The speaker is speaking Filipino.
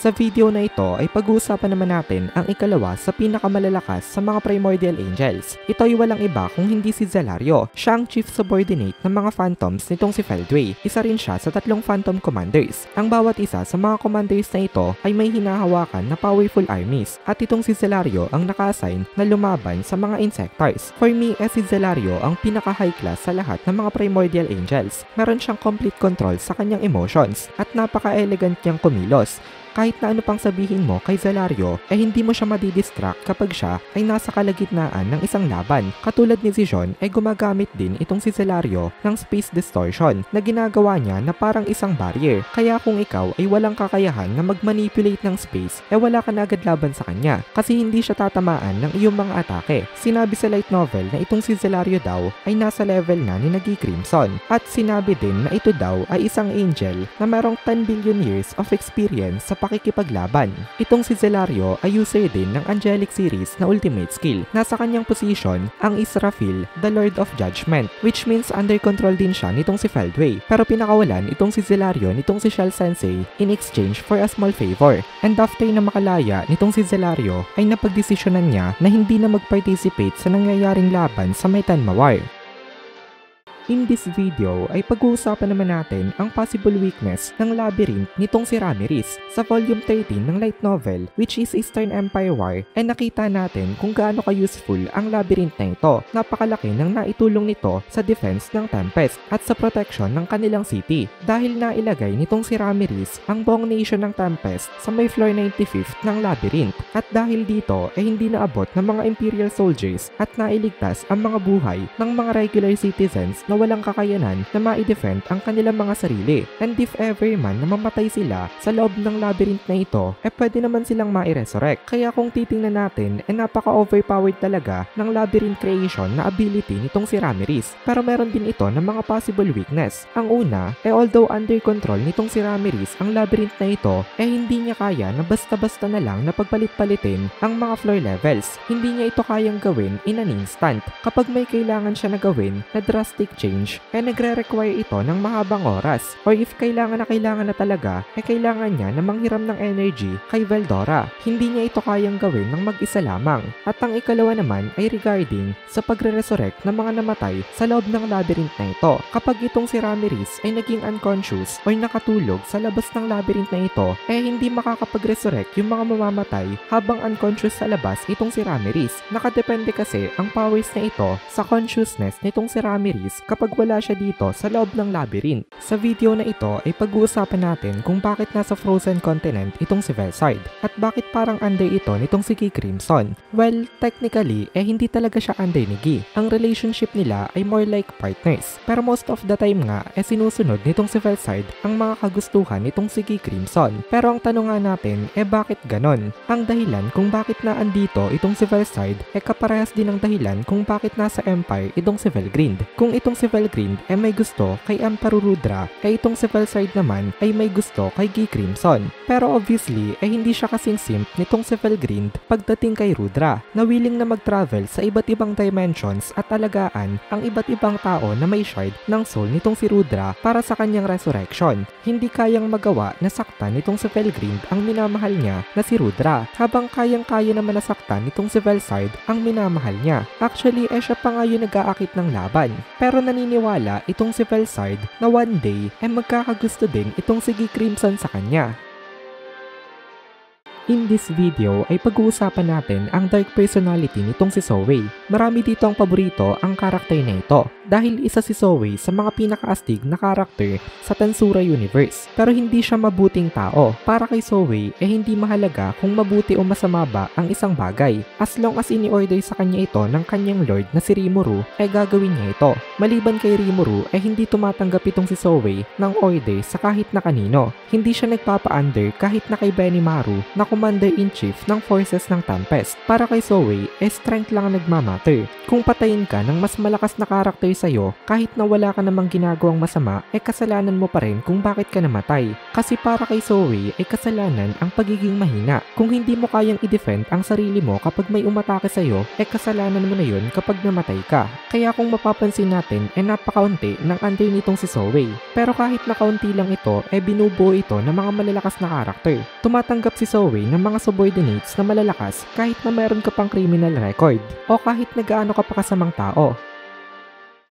Sa video na ito ay pag-uusapan naman natin ang ikalawa sa pinakamalalakas sa mga Primordial Angels. Ito ay walang iba kung hindi si Zelario. Siya ang chief subordinate ng mga Phantoms nitong si Feldway. Isa rin siya sa 3 Phantom Commanders. Ang bawat isa sa mga commanders na ito ay may hinahawakan na powerful armies at itong si Zelario ang naka-assign na lumaban sa mga Insectors. For me, si Zelario ang pinaka-high class sa lahat ng mga Primordial Angels. Meron siyang complete control sa kanyang emotions at napaka-elegant niyang kumilos. Kahit na ano pang sabihin mo kay Zelario, hindi mo siya madidistract kapag siya ay nasa kalagitnaan ng isang laban. Katulad ni Zijon ay gumagamit din itong si Zelario ng space distortion na ginagawa niya na parang isang barrier. Kaya kung ikaw ay walang kakayahan na mag-manipulate ng space, wala ka na agad laban sa kanya kasi hindi siya tatamaan ng iyong mga atake. Sinabi sa light novel na itong si Zelario daw ay nasa level na ni Nagi Crimson. At sinabi din na ito daw ay isang angel na mayroong 10 billion years of experience sa pakikipaglaban. Itong si Zelario ay user din ng Angelic series na ultimate skill. Nasa kanyang position ang Israfil, the Lord of Judgment, which means under control din siya nitong si Feldway. Pero pinakawalan itong si Zelario nitong si Shell Sensei in exchange for a small favor. And after na makalaya nitong si Zelario ay napagdesisyonan niya na hindi na mag-participate sa nangyayaring laban sa Metanma War. In this video ay pag-uusapan naman natin ang possible weakness ng labyrinth nitong si Ramirez. Sa volume 13 ng light novel, which is Eastern Empire War, ay nakita natin kung gaano ka-useful ang labyrinth na ito. Napakalaki ng naitulong nito sa defense ng Tempest at sa protection ng kanilang city. Dahil nailagay nitong si Ramirez ang buong nation ng Tempest sa may floor 95th ng labyrinth. At dahil dito ay hindi naabot ng mga Imperial soldiers at nailigtas ang mga buhay ng mga regular citizens na walang kakayanan na ma-defend ang kanilang mga sarili. And if ever man na mamatay sila sa loob ng labyrinth na ito, pwede naman silang ma-resurrect. Kaya kung titingnan natin, napaka-overpowered talaga ng labyrinth creation na ability nitong si Ramirez. Pero meron din ito ng mga possible weakness. Ang una, although under control nitong si Ramirez ang labyrinth na ito, hindi niya kaya na basta-basta na lang na pagpalit-palitin ang mga floor levels. Hindi niya ito kayang gawin in an instant. Kapag may kailangan siya na gawin na drastic change, nagre-require ito ng mahabang oras. Or if kailangan na talaga, kailangan niya na manghiram ng energy kay Veldora. Hindi niya ito kayang gawin ng mag-isa lamang. At ang ikalawa naman ay regarding sa pagre-resurrect ng mga namatay sa loob ng labyrinth na ito. Kapag itong si Ramirez ay naging unconscious or nakatulog sa labas ng labyrinth na ito, hindi makakapag-resurrect yung mga mamamatay habang unconscious sa labas itong si Ramirez. Nakadepende kasi ang powers na ito sa consciousness nitong si Ramirez kapag wala siya dito sa loob ng labyrinth. Sa video na ito ay pag-uusapan natin kung bakit nasa frozen continent itong si Velside at bakit parang under ito nitong si Gi Crimson. Well, technically, hindi talaga siya under ni Gi. Ang relationship nila ay more like partners. Pero most of the time nga, sinusunod nitong si Velside ang mga kagustuhan nitong si Gi Crimson. Pero ang tanong nga natin, bakit ganon? Ang dahilan kung bakit na andito itong si Velside, kaparehas din ang dahilan kung bakit nasa Empire itong si Velgrind. Kung itong si Velgrind may gusto kay Emperor Rudra, itong si Velside naman ay may gusto kay Gi Crimson. Pero obviously hindi siya kasing simp nitong si Velgrind pagdating kay Rudra, na willing na mag-travel sa iba't ibang dimensions at alagaan ang iba't ibang tao na may shard ng soul nitong si Rudra para sa kanyang resurrection. Hindi kayang magawa na saktan nitong si Velgrind ang minamahal niya na si Rudra, habang kayang-kaya naman nasaktan nitong si Velside ang minamahal niya. Actually, siya pa nga yung nag-aakit ng laban. Pero naniniwala itong si Velside na one day magkakagusto din itong si Gi Crimson sa kanya. In this video ay pag-uusapan natin ang dark personality nitong si Zoe. Marami dito ang paborito ang karakter na ito dahil isa si Zoe sa mga pinakaastig na karakter sa Tensura Universe. Pero hindi siya mabuting tao. Para kay Zoe hindi mahalaga kung mabuti o masama ba ang isang bagay. As long as ini-order sa kanya ito ng kanyang lord na si Rimuru, gagawin niya ito. Maliban kay Rimuru hindi tumatanggap itong si Zoe ng order sa kahit na kanino. Hindi siya nagpapa-under kahit na kay Benimaru na Commander-in-Chief ng forces ng Tempest. Para kay Zoe, strength lang ang nagmamatter. Kung patayin ka ng mas malakas na karakter sa'yo, kahit na wala ka namang ginagawang masama, kasalanan mo pa rin kung bakit ka namatay. Kasi para kay Zoe, kasalanan ang pagiging mahina. Kung hindi mo kayang i-defend ang sarili mo kapag may umatake sa'yo, kasalanan mo na yun kapag namatay ka. Kaya kung mapapansin natin, napakaunti ng under nitong si Zoe. Pero kahit na kaunti lang ito, binubuo ito ng mga malalakas na karakter. Tumatanggap si Zoe ng mga subordinates na malalakas kahit na meron ka pang criminal record o kahit na gaano ka pa kasamang tao.